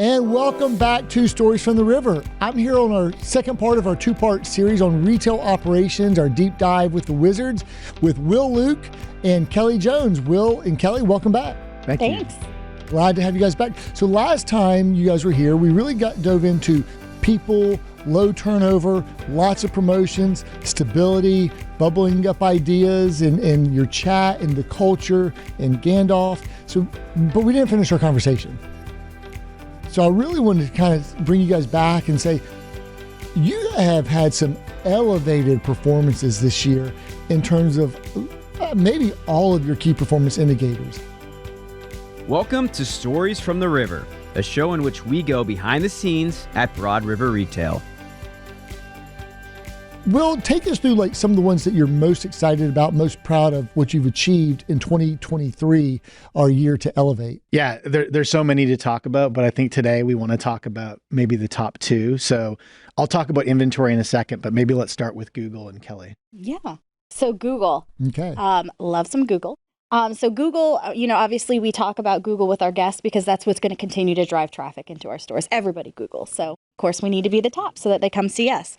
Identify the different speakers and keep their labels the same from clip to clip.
Speaker 1: And welcome back to Stories from the River. I'm here on our second part of our two-part series on retail operations, our deep dive with the Wizards, with Will Luke and Kellie Jones. Will and Kellie, welcome back.
Speaker 2: Thanks.
Speaker 1: Glad to have you guys back. So last time you guys were here, we really dove into people, low turnover, lots of promotions, stability, bubbling up ideas in your chat and the culture and Gandalf. But we didn't finish our conversation. So I really wanted to kind of bring you guys back and say, you have had some elevated performances this year in terms of maybe all of your key performance indicators.
Speaker 3: Welcome to Stories from the River, a show in which we go behind the scenes at Broad River Retail.
Speaker 1: Will, take us through like some of the ones that you're most excited about, most proud of what you've achieved in 2023, our year to elevate.
Speaker 4: Yeah, there's so many to talk about, but I think today we want to talk about maybe the top two. So I'll talk about inventory in a second, but maybe let's start with Google and Kellie.
Speaker 2: Yeah. So Google.
Speaker 1: Okay.
Speaker 2: Love some Google. So Google, obviously we talk about Google with our guests because that's what's going to continue to drive traffic into our stores. Everybody Google. So of course we need to be the top so that they come see us.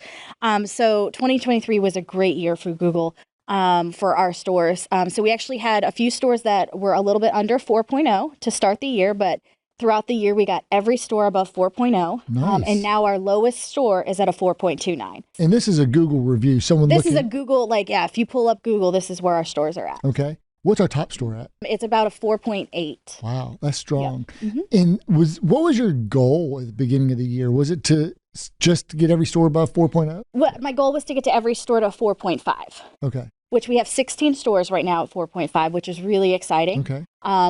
Speaker 2: So 2023 was a great year for Google for our stores. So we actually had a few stores that were a little bit under 4.0 to start the year, but throughout the year we got every store above 4.0.
Speaker 1: Nice.
Speaker 2: And now our lowest store is at a 4.29.
Speaker 1: And this is a Google review. This
Speaker 2: is a Google, if you pull up Google, this is where our stores are at.
Speaker 1: Okay. What's our top store at?
Speaker 2: It's about a 4.8.
Speaker 1: Wow, that's strong.
Speaker 2: Yep. Mm-hmm.
Speaker 1: And what was your goal at the beginning of the year? Was it to just get every store above 4.0?
Speaker 2: Well, my goal was to get to every store to 4.5.
Speaker 1: Okay.
Speaker 2: Which we have 16 stores right now at 4.5, which is really exciting.
Speaker 1: Okay.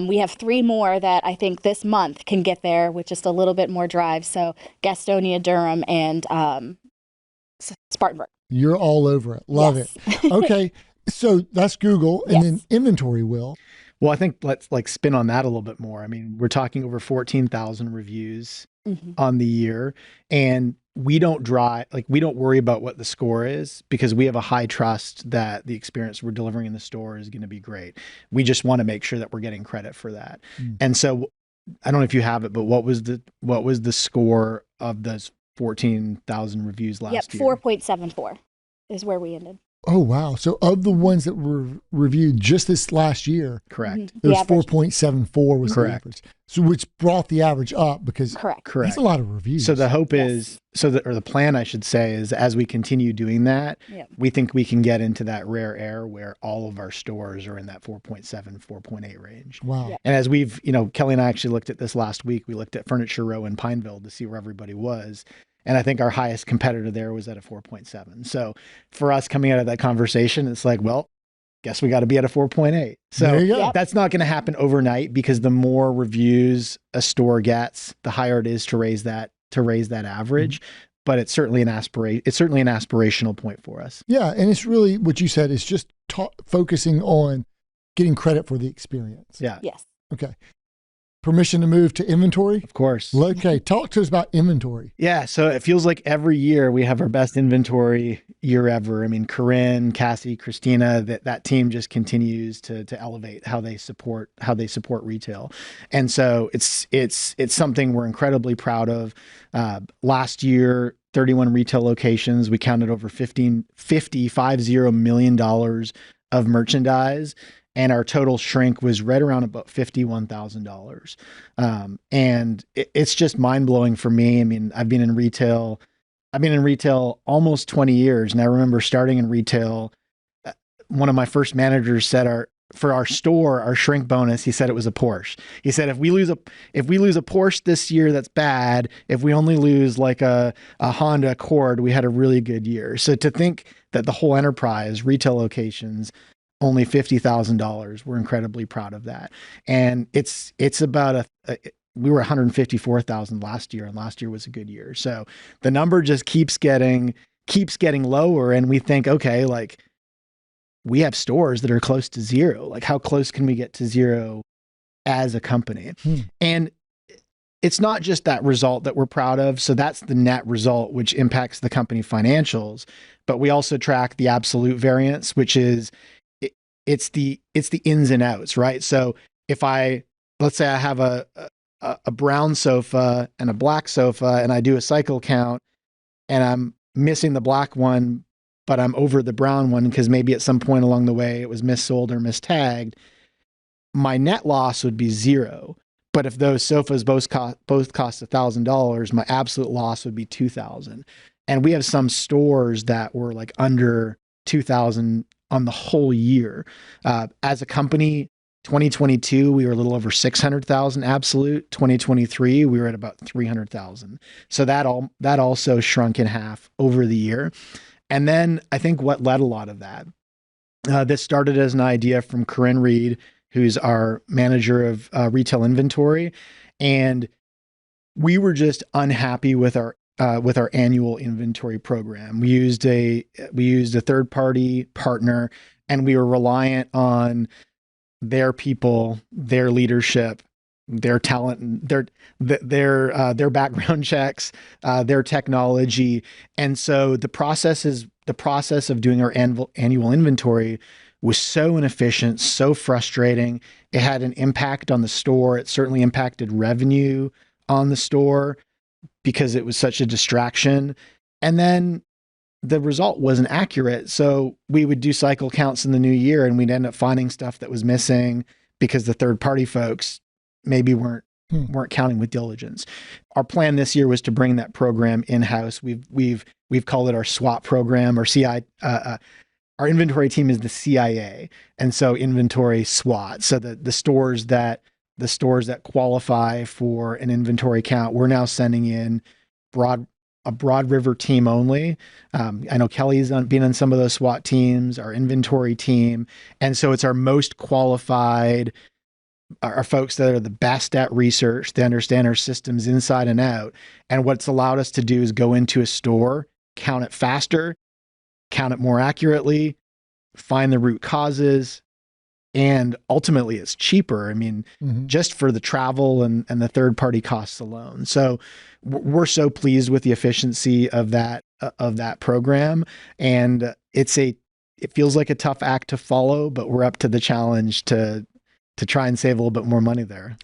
Speaker 2: We have 3 more that I think this month can get there with just a little bit more drive. So Gastonia, Durham, and Spartanburg.
Speaker 1: You're all over it. Love
Speaker 2: it.
Speaker 1: Okay. So that's Google, and then inventory, Will.
Speaker 4: Well, I think let's spin on that a little bit more. I mean, we're talking over 14,000 reviews on the year, and we don't worry about what the score is because we have a high trust that the experience we're delivering in the store is going to be great. We just want to make sure that we're getting credit for that. And so I don't know if you have it, but what was the score of those 14,000 reviews last year?
Speaker 2: 4.74 is where we ended.
Speaker 1: Oh, wow. So of the ones that were reviewed just this last year,
Speaker 4: correct.
Speaker 1: It was 4.74 was
Speaker 4: correct.
Speaker 1: The average. So which brought the average up because
Speaker 2: correct.
Speaker 1: That's a lot of reviews.
Speaker 4: So the hope is, the plan I should say is as we continue doing that, we think we can get into that rare air where all of our stores are in that 4.7, 4.8 range.
Speaker 1: Wow.
Speaker 4: Yep. And as we've, Kellie and I actually looked at this last week, we looked at Furniture Row in Pineville to see where everybody was. And I think our highest competitor there was at a 4.7. So for us coming out of that conversation, it's like, well, guess we got to be at a 4.8. So that's not going to happen overnight because the more reviews a store gets, the higher it is to raise that average. But it's certainly an aspirational point for us.
Speaker 1: Yeah, and it's really what you said is just focusing on getting credit for the experience.
Speaker 4: Yeah.
Speaker 2: Yes.
Speaker 1: Okay. Permission to move to inventory?
Speaker 4: Of course.
Speaker 1: Okay, talk to us about inventory.
Speaker 4: Yeah, so it feels like every year we have our best inventory year ever. I mean, Corinne, Cassie, Christina, that team just continues to elevate how they support retail. And so it's something we're incredibly proud of. Last year, 31 retail locations, we counted over $50 million of merchandise. And our total shrink was right around about $51,000. And it's just mind blowing for me. I mean, I've been in retail almost 20 years. And I remember starting in retail, one of my first managers said for our store, our shrink bonus, he said it was a Porsche. He said, if we lose a Porsche this year, that's bad. If we only lose like a Honda Accord, we had a really good year. So to think that the whole enterprise, retail locations, only $50,000. We're incredibly proud of that. And it's about we were 154,000 last year, and last year was a good year. So the number just keeps getting lower, and we think, okay, like we have stores that are close to zero. Like how close can we get to zero as a company? And it's not just that result that we're proud of. So that's the net result, which impacts the company financials, but we also track the absolute variance, which is it's the ins and outs, right? So if let's say I have a a brown sofa and a black sofa, and I do a cycle count, and I'm missing the black one, but I'm over the brown one because maybe at some point along the way it was missold or mistagged, my net loss would be zero. But if those sofas both cost $1,000, my absolute loss would be $2,000. And we have some stores that were like under $2,000 on the whole year. As a company, 2022, we were a little over 600,000 absolute. 2023, we were at about 300,000. So that also shrunk in half over the year. And then I think what led a lot of that, this started as an idea from Corinne Reed, who's our manager of retail inventory. And we were just unhappy with our annual inventory program. We used a third party partner, and we were reliant on their people, their leadership, their talent, their background checks, their technology. And so the process of doing our annual inventory was so inefficient, so frustrating. It had an impact on the store. It certainly impacted revenue on the store because it was such a distraction. And then the result wasn't accurate. So we would do cycle counts in the new year, and we'd end up finding stuff that was missing because the third party folks maybe weren't counting with diligence. Our plan this year was to bring that program in-house. We've called it our SWAT program, or CI. Our inventory team is the CIA, and so inventory SWAT. So the stores that qualify for an inventory count, we're now sending in a Broad River team only. I know Kellie's been on some of those SWAT teams, our inventory team. And so it's our most qualified, our folks that are the best at research. They understand our systems inside and out. And what's allowed us to do is go into a store, count it faster, count it more accurately, find the root causes, and ultimately it's cheaper. I mean, just for the travel and the third party costs alone. So we're so pleased with the efficiency of that program. And it feels like a tough act to follow, but we're up to the challenge to try and save a little bit more money there.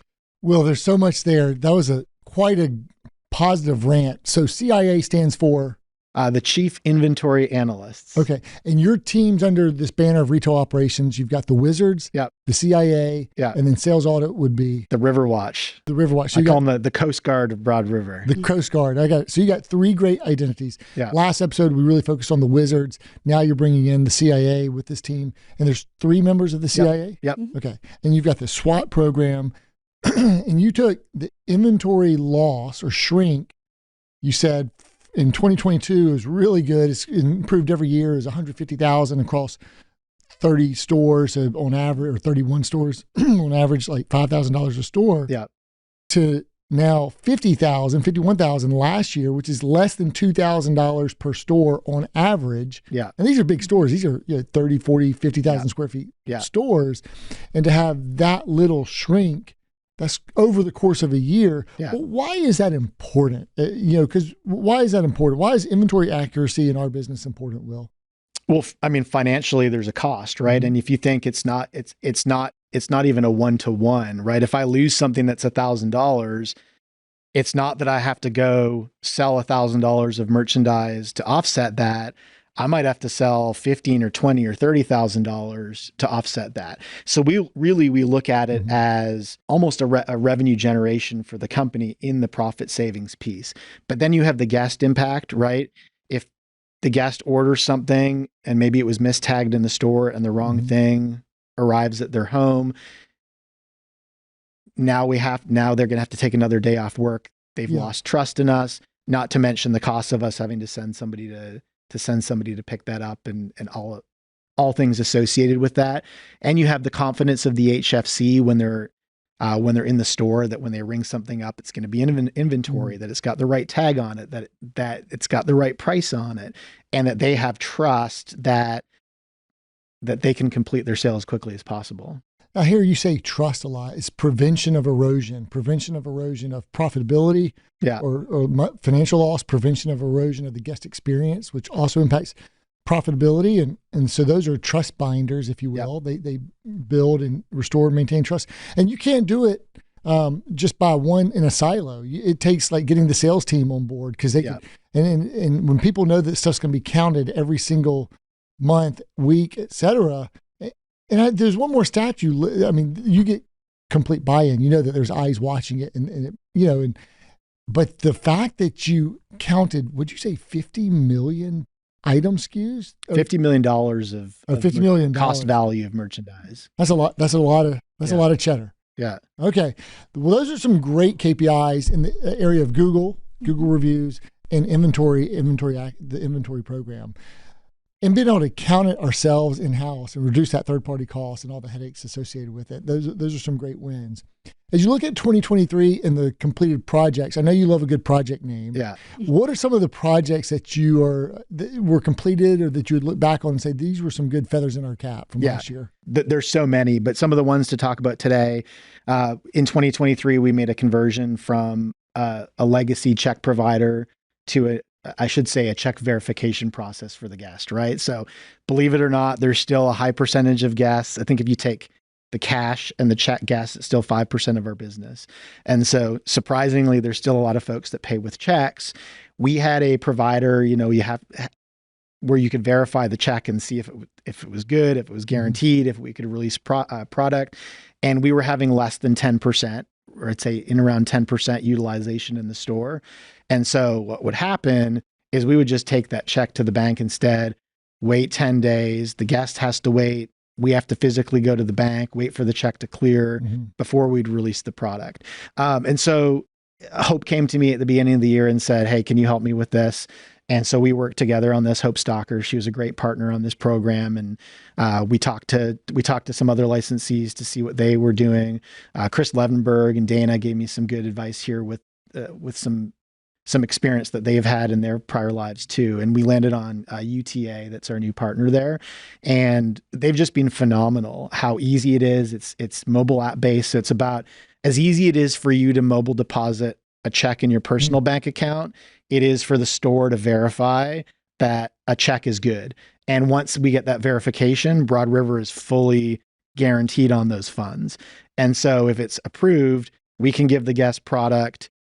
Speaker 1: Well, there's so much there. That was quite a positive rant. So CIA stands for?
Speaker 4: The Chief Inventory Analysts.
Speaker 1: Okay. And your team's under this banner of retail operations. You've got the Wizards, the CIA, and then sales audit would be?
Speaker 4: The River Watch.
Speaker 1: The River Watch. So
Speaker 4: I call them the Coast Guard of Broad River.
Speaker 1: The Coast Guard. I got it. So you got three great identities.
Speaker 4: Yeah.
Speaker 1: Last episode, we really focused on the Wizards. Now you're bringing in the CIA with this team. And there's three members of the CIA?
Speaker 4: Yep.
Speaker 1: Okay. And you've got the SWAT program. And you took the inventory loss or shrink, you said, in 2022, it was really good. It's improved every year. It's 150,000 across 30 stores on average, or 31 stores on average, like $5,000 a store.
Speaker 4: Yeah.
Speaker 1: To now 50,000, 51,000 last year, which is less than $2,000 per store on average.
Speaker 4: Yeah.
Speaker 1: And these are big stores. These are 30, 40, 50,000 square feet stores. And to have that little shrink, that's over the course of a year.
Speaker 4: Yeah.
Speaker 1: Well, why is that important? Because why is that important? Why is inventory accuracy in our business important, Will?
Speaker 4: Well, I mean, financially, there's a cost, right? And if you think it's not even a one-to-one, right? If I lose something that's $1,000, it's not that I have to go sell $1,000 of merchandise to offset that. I might have to sell $15,000 or $20,000 or $30,000 to offset that. So we look at it as almost a revenue generation for the company in the profit savings piece. But then you have the guest impact, right? If the guest orders something and maybe it was mistagged in the store and the wrong thing arrives at their home, now they're going to have to take another day off work. They've lost trust in us, not to mention the cost of us having to send somebody to pick that up and all things associated with that. And you have the confidence of the HFC when they're in the store, that when they ring something up, it's going to be in inventory, that it's got the right tag on it, that it's got the right price on it, and that they have trust that they can complete their sale as quickly as possible.
Speaker 1: I hear you say trust a lot. It's prevention of erosion of profitability, or financial loss, prevention of erosion of the guest experience, which also impacts profitability. And so those are trust binders, if you will. They build and restore and maintain trust. And you can't do it. just by one in a silo. It takes like getting the sales team on board because they can, and when people know that stuff's going to be counted every single month, week, etc. There's one more stat you get complete buy-in. You know that there's eyes watching it, but the fact that you counted, would you say 50 million item SKUs?
Speaker 4: $50 million of
Speaker 1: $50 million
Speaker 4: cost value of merchandise.
Speaker 1: That's a lot. That's a lot of cheddar.
Speaker 4: Yeah.
Speaker 1: Okay. Well, those are some great KPIs in the area of Google reviews, and the inventory program. And being able to count it ourselves in-house and reduce that third-party cost and all the headaches associated with it. Those are some great wins. As you look at 2023 and the completed projects, I know you love a good project name.
Speaker 4: Yeah.
Speaker 1: What are some of the projects that were completed or that you would look back on and say, these were some good feathers in our cap from last year?
Speaker 4: There's so many, but some of the ones to talk about today, in 2023, we made a conversion from a legacy check provider to a check verification process for the guest, right? So believe it or not, there's still a high percentage of guests. I think if you take the cash and the check guests, it's still 5% of our business. And so surprisingly, there's still a lot of folks that pay with checks. We had a provider, where you could verify the check and see if it was good, if it was guaranteed, if we could release product. And we were having less than 10%, or I'd say in around 10% utilization in the store. And so what would happen is we would just take that check to the bank instead, wait 10 days. The guest has to wait. We have to physically go to the bank, wait for the check to clear before we'd release the product. And so Hope came to me at the beginning of the year and said, hey, can you help me with this? And so we worked together on this. Hope Stalker, she was a great partner on this program. And we talked to some other licensees to see what they were doing. Chris Levenberg and Dana gave me some good advice here with some experience that they've had in their prior lives too. And we landed on UTA, that's our new partner there. And they've just been phenomenal. How easy it is. It's mobile app based. So it's about as easy it is for you to mobile deposit a check in your personal bank account, it is for the store to verify that a check is good. And once we get that verification, Broad River is fully guaranteed on those funds. And so if it's approved, we can give the guest product.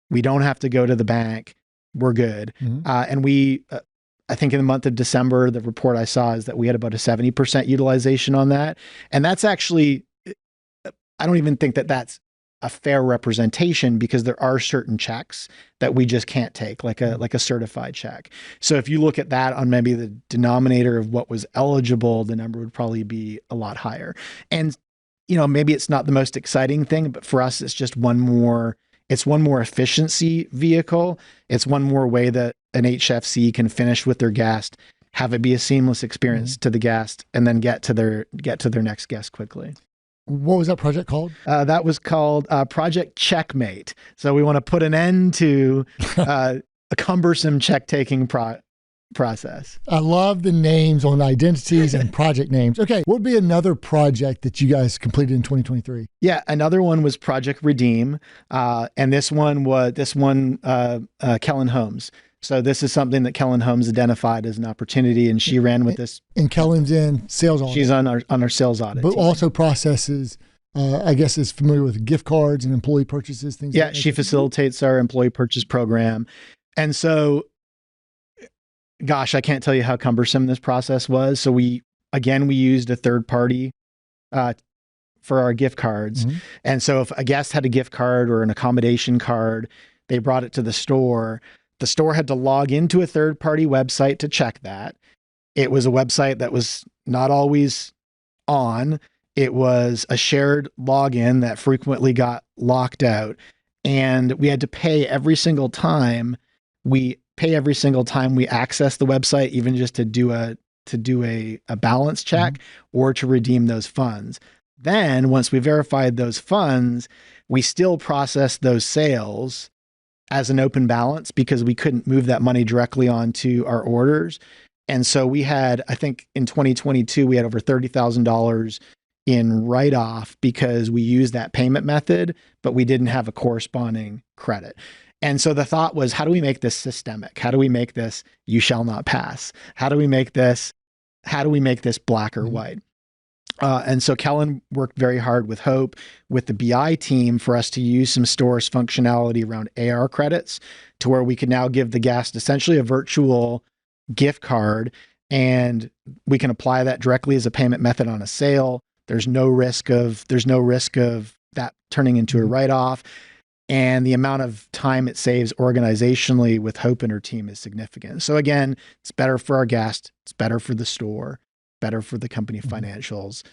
Speaker 4: We don't have to go to the bank. We're good. And we, I think in the month of December, the report I saw is that we had about a 70% utilization on that. And that's actually, I don't even think that that's a fair representation, because there are certain checks that we just can't take, like a certified check. So if you look at that on maybe the denominator of what was eligible, the number would probably be a lot higher. And, maybe it's not the most exciting thing, but for us, it's just one more efficiency vehicle. It's one more way that an HFC can finish with their guest, have it be a seamless experience to the guest, and then get to their next guest quickly.
Speaker 1: What was that project called?
Speaker 4: That was called Project Checkmate. So we want to put an end to a cumbersome check-taking process.
Speaker 1: I love the names on identities and project names. Okay, what would be another project that you guys completed in 2023?
Speaker 4: Yeah, another one was Project Redeem, and this one Kellen Holmes. So this is something that Kellen Holmes identified as an opportunity, and she ran with this.
Speaker 1: And Kellen's in sales audit.
Speaker 4: She's on our sales audit
Speaker 1: but
Speaker 4: team.
Speaker 1: Also processes, I guess, is familiar with gift cards and employee purchases, things like that.
Speaker 4: Yeah, she facilitates our employee purchase program. And so, gosh, I can't tell you how cumbersome this process was. So we used a third party for our gift cards. And so if a guest had a gift card or an accommodation card, they brought it to the store. The store had to log into a third-party website to check that. It was a website that was not always on. It was a shared login that frequently got locked out. And we had to pay every single time we access the website, even just to do a balance check or to redeem those funds. Then once we verified those funds, we still processed those sales as an open balance because we couldn't move that money directly onto our orders. And so we had, I think in 2022, we had over $30,000 in write-off because we used that payment method, but we didn't have a corresponding credit. And so the thought was, how do we make this systemic? How do we make this you shall not pass? How do we make this black or white? And so Kellen worked very hard with Hope, with the BI team, for us to use some stores functionality around AR credits to where we could now give the guest essentially a virtual gift card, and we can apply that directly as a payment method on a sale. There's no risk of that turning into a write-off. And the amount of time it saves organizationally with Hope and her team is significant. So again, it's better for our guest, it's better for the store, better for the company financials.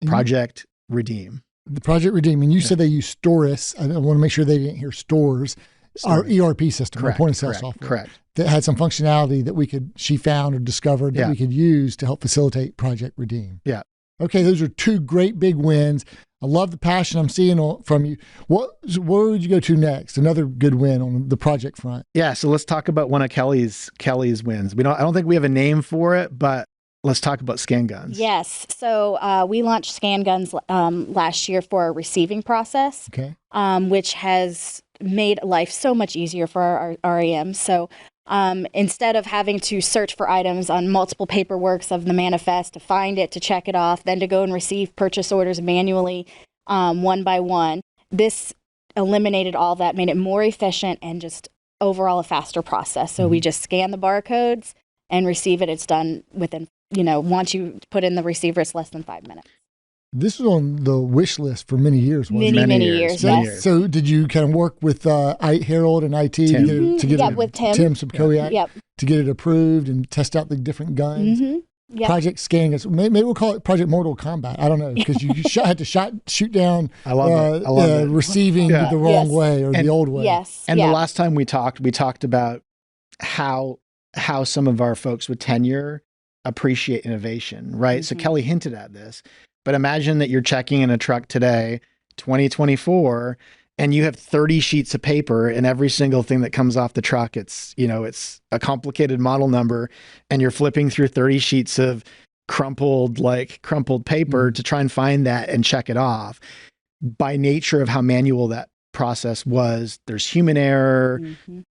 Speaker 4: Project Redeem.
Speaker 1: The Project Redeem. And you said they use Storis. I want to make sure they didn't hear Stores. Our ERP system, our point of sale software.
Speaker 4: Correct.
Speaker 1: That had some functionality that she found or discovered that we could use to help facilitate Project Redeem.
Speaker 4: Yeah.
Speaker 1: Okay, those are two great big wins. I love the passion I'm seeing from you. Where would you go to next? Another good win on the project front.
Speaker 4: Yeah, so let's talk about one of Kellie's wins. I don't think we have a name for it, but let's talk about Scan Guns.
Speaker 2: Yes. So we launched Scan Guns last year for our receiving process, which has made life so much easier for our REMs. So instead of having to search for items on multiple paperworks of the manifest to find it, to check it off, then to go and receive purchase orders manually one by one, this eliminated all that, made it more efficient and just overall a faster process. So we just scan the barcodes and receive it. It's done within, once you put in the receiver, it's less than 5 minutes.
Speaker 1: This was on the wish list for many years, wasn't it?
Speaker 2: Many years, yes.
Speaker 1: So did you kind of work with Harold and IT to get it,
Speaker 2: with Tim
Speaker 1: Subkowiak, to get it approved and test out the different guns? Project Scan Guns. Maybe we'll call it Project Mortal Kombat. I don't know, because you had to shoot down
Speaker 4: I love it.
Speaker 1: receiving the wrong way or the old way.
Speaker 2: Yes.
Speaker 4: And the last time we talked about how some of our folks with tenure appreciate innovation, right? So Kellie hinted at this. But imagine that you're checking in a truck today, 2024, and you have 30 sheets of paper, and every single thing that comes off the truck, it's a complicated model number, and you're flipping through 30 sheets of crumpled paper to try and find that and check it off. By nature of how manual that process was, there's human error.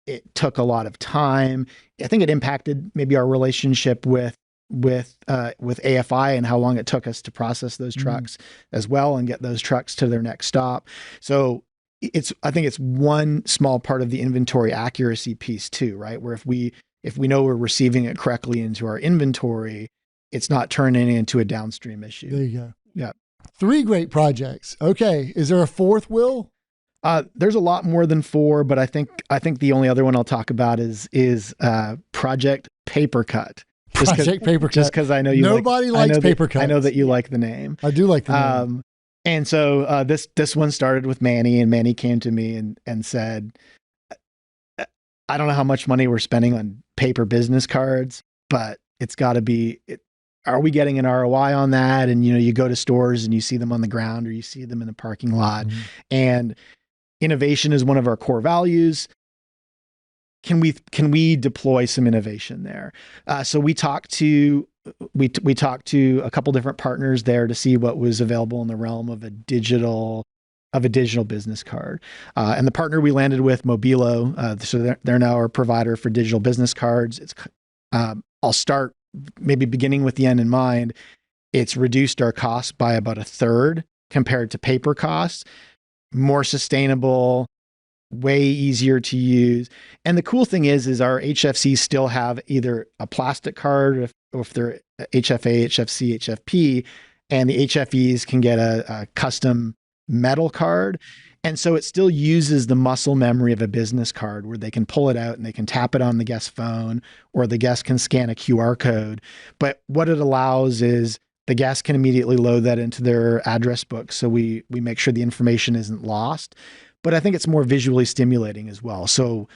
Speaker 4: It took a lot of time. I think it impacted maybe our relationship with AFI and how long it took us to process those trucks as well and get those trucks to their next stop. So I think it's one small part of the inventory accuracy piece too, right? Where if we know we're receiving it correctly into our inventory, it's not turning into a downstream issue.
Speaker 1: There you go.
Speaker 4: Yeah. 3
Speaker 1: great projects. Okay. Is there a fourth, Will?
Speaker 4: There's a lot more than 4, but I think the only other one I'll talk about is Project Paper Cut.
Speaker 1: Project Paper Cut.
Speaker 4: Just because I know you
Speaker 1: Nobody likes paper cuts.
Speaker 4: I know that you like the name.
Speaker 1: I do like the name.
Speaker 4: And so this one started with Manny, and Manny came to me and said, I don't know how much money we're spending on paper business cards, but it's got to be, are we getting an ROI on that? And, you go to stores and you see them on the ground or you see them in the parking lot, and innovation is one of our core values. Can we deploy some innovation there? So we talked to a couple different partners there to see what was available in the realm of a digital business card. And the partner we landed with, Mobilo, so they're now our provider for digital business cards. It's I'll start maybe beginning with the end in mind. It's reduced our costs by about 1/3 compared to paper costs, more sustainable, way easier to use. And the cool thing is our HFCs still have either a plastic card or if they're HFA, HFC, HFP, and the HFEs can get a custom metal card. And so it still uses the muscle memory of a business card where they can pull it out and they can tap it on the guest's phone, or the guest can scan a QR code. But what it allows is the guest can immediately load that into their address book. So we make sure the information isn't lost. But I think it's more visually stimulating as well. So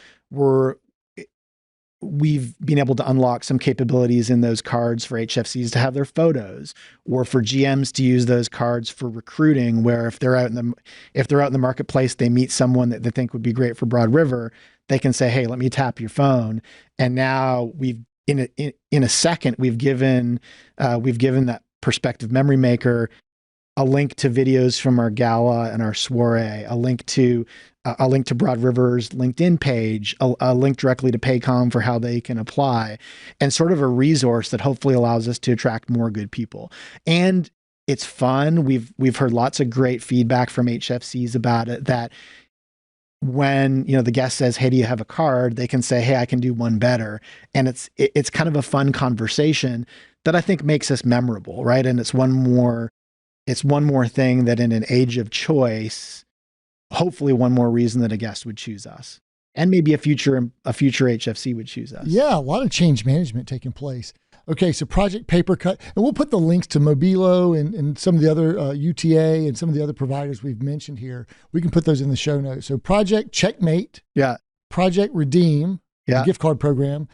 Speaker 4: we've been able to unlock some capabilities in those cards for HFCs to have their photos, or for GMs to use those cards for recruiting, where if they're out in the marketplace, they meet someone that they think would be great for Broad River, they can say, "Hey, let me tap your phone." And now in a second, we've given that prospective memory maker a link to videos from our gala and our soiree, a link to Broad River's LinkedIn page, a link directly to Paycom for how they can apply, and sort of a resource that hopefully allows us to attract more good people. And It's fun. We've heard lots of great feedback from HFCs about it, that when, the guest says, "Hey, do you have a card?" they can say, "Hey, I can do one better." And it's kind of a fun conversation that I think makes us memorable, right? And it's one more thing that in an age of choice, hopefully one more reason that a guest would choose us. And maybe a future HFC would choose us.
Speaker 1: Yeah, a lot of change management taking place. Okay, so Project Papercut, and we'll put the links to Mobilo and some of the other UTA and some of the other providers we've mentioned here. We can put those in the show notes. So Project Checkmate,
Speaker 4: yeah,
Speaker 1: Project Redeem, the gift card program.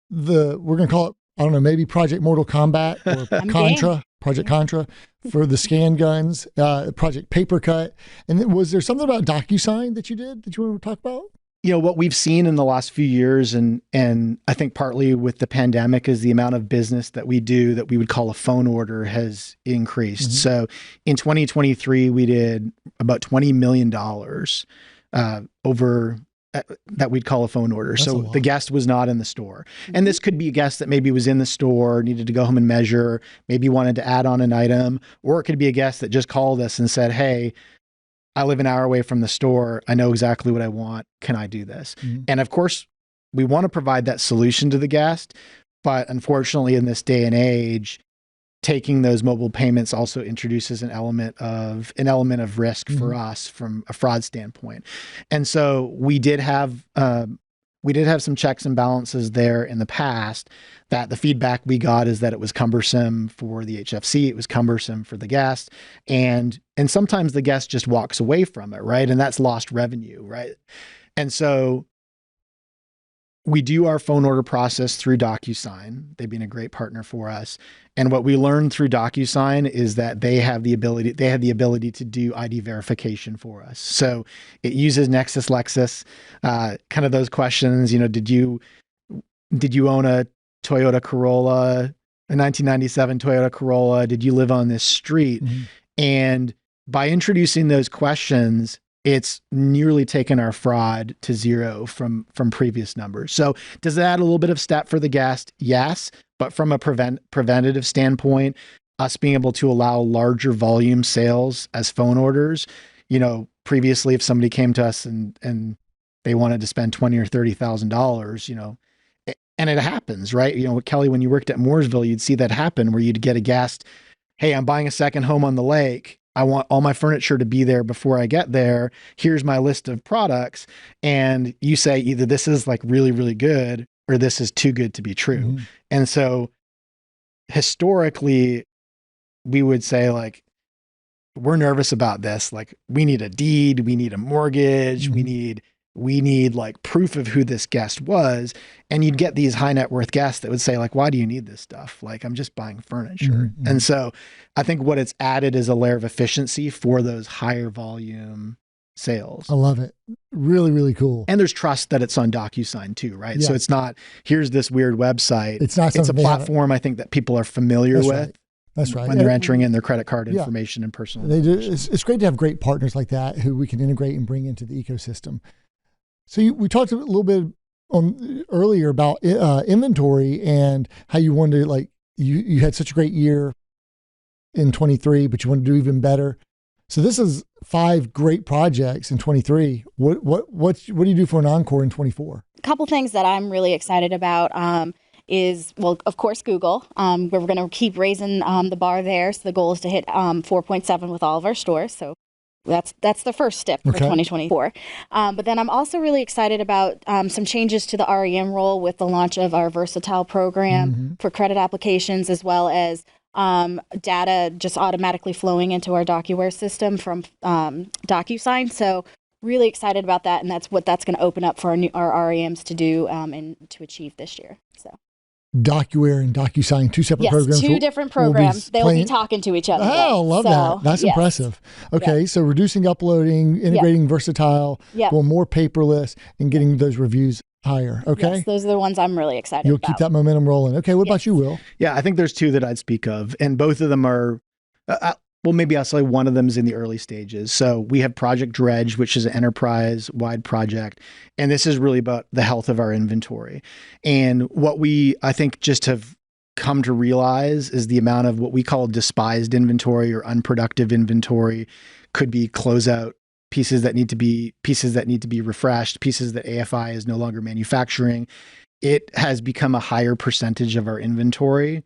Speaker 1: We're going to call it, I don't know, maybe Project Mortal Kombat or Contra, Project Contra for the scan guns, Project Papercut. And then was there something about Docusign that you did that you want to talk about?
Speaker 4: What we've seen in the last few years, and I think partly with the pandemic, is the amount of business that we do that we would call a phone order has increased. So in 2023, we did about $20 million over that we'd call a phone order.
Speaker 1: That's
Speaker 4: so the guest was not in the store. And this could be a guest that maybe was in the store, needed to go home and measure, maybe wanted to add on an item, or it could be a guest that just called us and said, "Hey, I live an hour away from the store. I know exactly what I want. Can I do this?" And of course, we want to provide that solution to the guest. But unfortunately, in this day and age, taking those mobile payments also introduces an element of risk for us from a fraud standpoint. And so we did have some checks and balances there in the past, that the feedback we got is that it was cumbersome for the HFC, it was cumbersome for the guest, and sometimes the guest just walks away from it, right? And that's lost revenue, right? And so we do our phone order process through Docusign. They've been a great partner for us. And what we learned through Docusign is that they have the ability to do ID verification for us. So it uses Nexus Lexis, kind of those questions, did you own a Toyota Corolla, a 1997 Toyota Corolla? Did you live on this street? And by introducing those questions, it's nearly taken our fraud to zero from previous numbers. So does it add a little bit of step for the guest? Yes. But from a preventative standpoint, us being able to allow larger volume sales as phone orders, previously if somebody came to us and they wanted to spend $20,000 or $30,000, and it happens, right? Kelly, when you worked at Mooresville, you'd see that happen where you'd get a guest, "Hey, I'm buying a second home on the lake. I want all my furniture to be there before I get there. Here's my list of products." And you say either this is like really, really good or this is too good to be true. And so historically, we would say like, we're nervous about this. Like, we need a deed, we need a mortgage, we need like proof of who this guest was. And you'd get these high net worth guests that would say like, "Why do you need this stuff? Like, I'm just buying furniture." And so I think what it's added is a layer of efficiency for those higher volume sales.
Speaker 1: I love it. Really, really cool.
Speaker 4: And there's trust that it's on Docusign too, right? So it's not, here's this weird website.
Speaker 1: It's not
Speaker 4: it's a platform I think that people are familiar with.
Speaker 1: Right. That's right.
Speaker 4: When they're entering in their credit card information and personal
Speaker 1: information. It's great to have great partners like that who we can integrate and bring into the ecosystem. So we talked a little bit earlier about inventory and how you wanted to, like, you had such a great year in 23, but you want to do even better. So this is 5 great projects in 23. What do you do for an encore in 24?
Speaker 2: A couple things that I'm really excited about is, well, of course, Google. We're going to keep raising the bar there. So the goal is to hit 4.7 with all of our stores. So that's the first step for 2024. But then I'm also really excited about some changes to the REM role with the launch of our Versatile program for credit applications, as well as data just automatically flowing into our DocuWare system from Docusign. So really excited about that, and that's what that's going to open up for our REMs to do and to achieve this year. So
Speaker 1: DocuWare and Docusign, 2 separate programs.
Speaker 2: Yes, 2 different programs. They'll be talking to each other.
Speaker 1: Oh, love that. That's impressive. Okay, so reducing uploading, integrating Versatile, going more paperless, and getting those reviews higher. Okay.
Speaker 2: Yes, those are the ones I'm really excited about.
Speaker 1: You'll keep that momentum rolling. Okay, what about you, Will?
Speaker 4: Yeah, I think there's 2 that I'd speak of, and both of them are, well, maybe I'll say one of them is in the early stages. So we have Project Dredge, which is an enterprise-wide project, and this is really about the health of our inventory. And what we, I think, just have come to realize is the amount of what we call despised inventory or unproductive inventory. Could be closeout pieces that need to be refreshed, pieces that AFI is no longer manufacturing. It has become a higher percentage of our inventory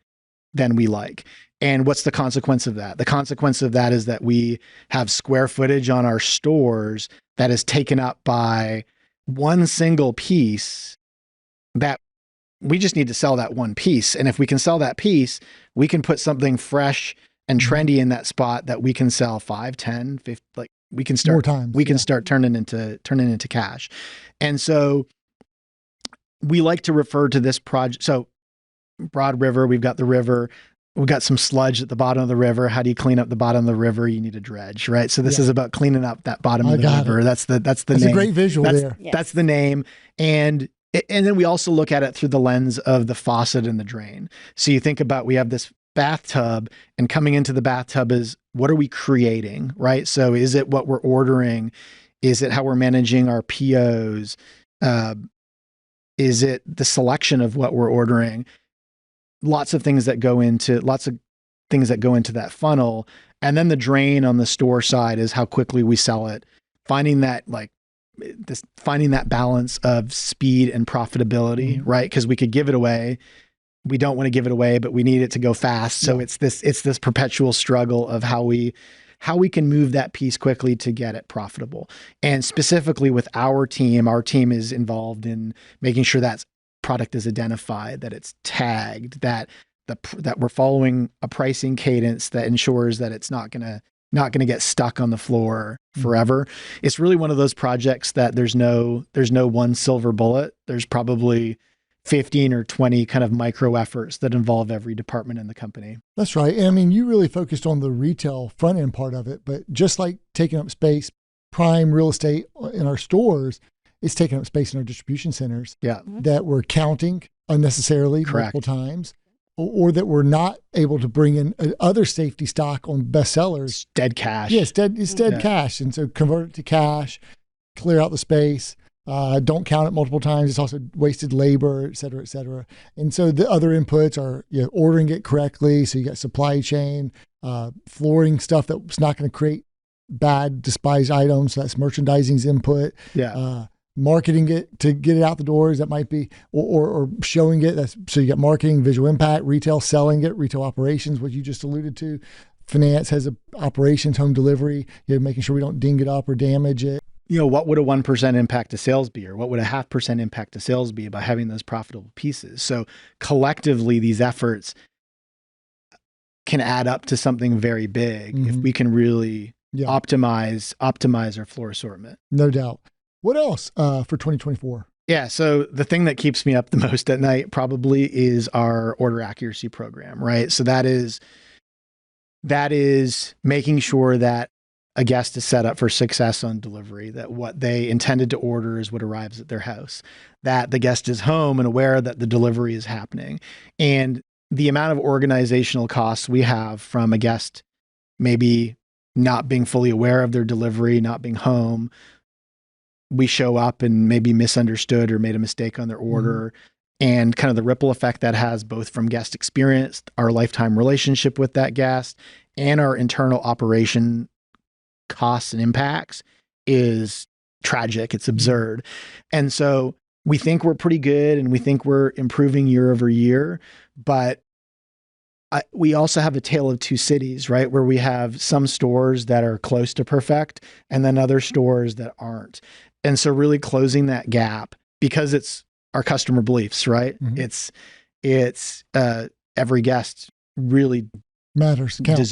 Speaker 4: than we like. And what's the consequence of that? The consequence of that is that we have square footage on our stores that is taken up by one single piece that we just need to sell that one piece. And if we can sell that piece, we can put something fresh and trendy in that spot that we can sell 5, 10, 50, like we can start,
Speaker 1: more times.
Speaker 4: we can start turning into cash. And so we like to refer to this project. So Broad River, we've got the river, we've got some sludge at the bottom of the river. How do you clean up the bottom of the river? You need a dredge, right? So this is about cleaning up that bottom of the river.
Speaker 1: It.
Speaker 4: That's the
Speaker 1: That's
Speaker 4: name.
Speaker 1: a great visual there.
Speaker 2: Yes.
Speaker 4: That's the name. And then we also look at it through the lens of the faucet and the drain. So you think about, we have this bathtub, and coming into the bathtub is, what are we creating, right? So is it what we're ordering? Is it how we're managing our POs? Is it the selection of what we're ordering? Lots of things that go into that funnel. And then the drain on the store side is how quickly we sell it. Finding that balance of speed and profitability, right? Because we could give it away. We don't want to give it away, but we need it to go fast. So it's this perpetual struggle of how we can move that piece quickly to get it profitable. And specifically with our team is involved in making sure that product is identified, that it's tagged, that we're following a pricing cadence that ensures that it's not going to get stuck on the floor forever. It's really one of those projects that there's no one silver bullet. There's probably 15 or 20 kind of micro efforts that involve every department in the company.
Speaker 1: That's right. And I mean, you really focused on the retail front end part of it, but just like taking up space, prime real estate in our stores, it's taking up space in our distribution centers that we're counting unnecessarily multiple times, or that we're not able to bring in other safety stock on bestsellers.
Speaker 4: It's dead cash.
Speaker 1: Yeah, it's dead cash. And so convert it to cash, clear out the space. Don't count it multiple times. It's also wasted labor, et cetera, et cetera. And so the other inputs are ordering it correctly. So you got supply chain, flooring stuff that's not going to create bad, despised items. So that's merchandising's input.
Speaker 4: Yeah.
Speaker 1: Marketing it to get it out the doors. That might be, or showing it. So you got marketing, visual impact, retail, selling it, retail operations, what you just alluded to. Finance has operations, home delivery, making sure we don't ding it up or damage it.
Speaker 4: What would a 1% impact to sales be, or what would a 0.5% impact to sales be by having those profitable pieces? So collectively, these efforts can add up to something very big if we can really optimize our floor assortment.
Speaker 1: No doubt. What else for 2024?
Speaker 4: Yeah. So the thing that keeps me up the most at night probably is our order accuracy program, right? So that is making sure that a guest is set up for success on delivery, that what they intended to order is what arrives at their house, that the guest is home and aware that the delivery is happening. And the amount of organizational costs we have from a guest maybe not being fully aware of their delivery, not being home, we show up and maybe misunderstood or made a mistake on their order, and kind of the ripple effect that has both from guest experience, our lifetime relationship with that guest, and our internal operation costs and impacts is tragic. It's absurd. And so we think we're pretty good and we think we're improving year over year, but we also have a tale of two cities, right? Where we have some stores that are close to perfect and then other stores that aren't. And so really closing that gap, because it's our customer beliefs, right? It's every guest really
Speaker 1: matters, counts.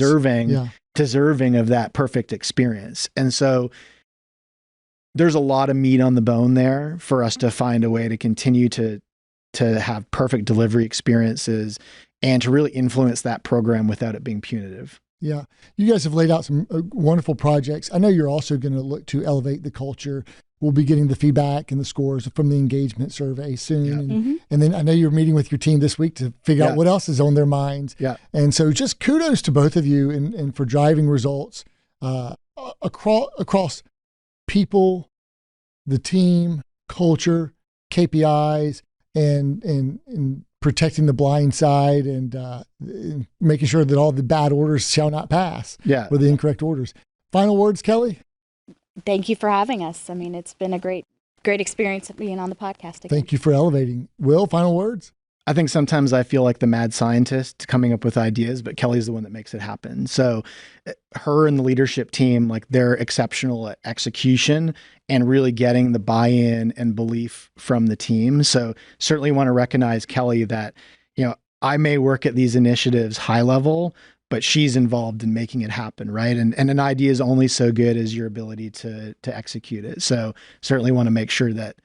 Speaker 4: Deserving of that perfect experience. And so there's a lot of meat on the bone there for us to find a way to continue to have perfect delivery experiences and to really influence that program without it being punitive.
Speaker 1: Yeah. You guys have laid out some wonderful projects. I know you're also going to look to elevate the culture. We'll be getting the feedback and the scores from the engagement survey soon. And then I know you're meeting with your team this week to figure out what else is on their minds.
Speaker 4: Yeah.
Speaker 1: And so just kudos to both of you and for driving results across people, the team, culture, KPIs, and protecting the blind side and making sure that all the bad orders shall not pass.
Speaker 4: Yeah.
Speaker 1: Or the incorrect orders. Final words, Kellie?
Speaker 2: Thank you for having us. I mean, it's been a great experience being on the podcast again.
Speaker 1: Thank you for elevating. Will, final words?
Speaker 4: I think sometimes I feel like the mad scientist coming up with ideas, but Kellie's the one that makes it happen. So her and the leadership team, like they're exceptional at execution and really getting the buy-in and belief from the team. So certainly want to recognize Kellie that, I may work at these initiatives high level, but she's involved in making it happen, right? And an idea is only so good as your ability to execute it. So certainly want to make sure that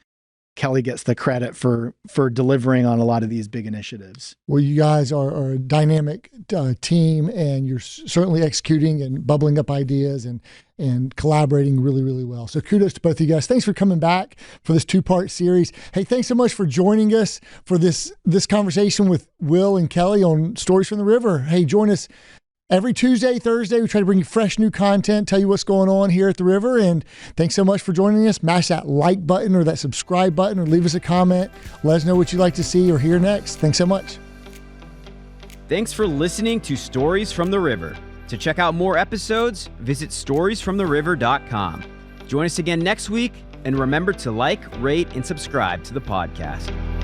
Speaker 4: Kellie gets the credit for delivering on a lot of these big initiatives.
Speaker 1: Well, you guys are a dynamic team, and you're certainly executing and bubbling up ideas and collaborating really, really well. So kudos to both of you guys. Thanks for coming back for this 2-part series. Hey, thanks so much for joining us for this conversation with Will and Kellie on Stories from the River. Hey, join us every Tuesday, Thursday. We try to bring you fresh new content, tell you what's going on here at the river. And thanks so much for joining us. Mash that like button or that subscribe button or leave us a comment. Let us know what you'd like to see or hear next. Thanks so much.
Speaker 3: Thanks for listening to Stories from the River. To check out more episodes, visit storiesfromtheriver.com. Join us again next week, and remember to like, rate, and subscribe to the podcast.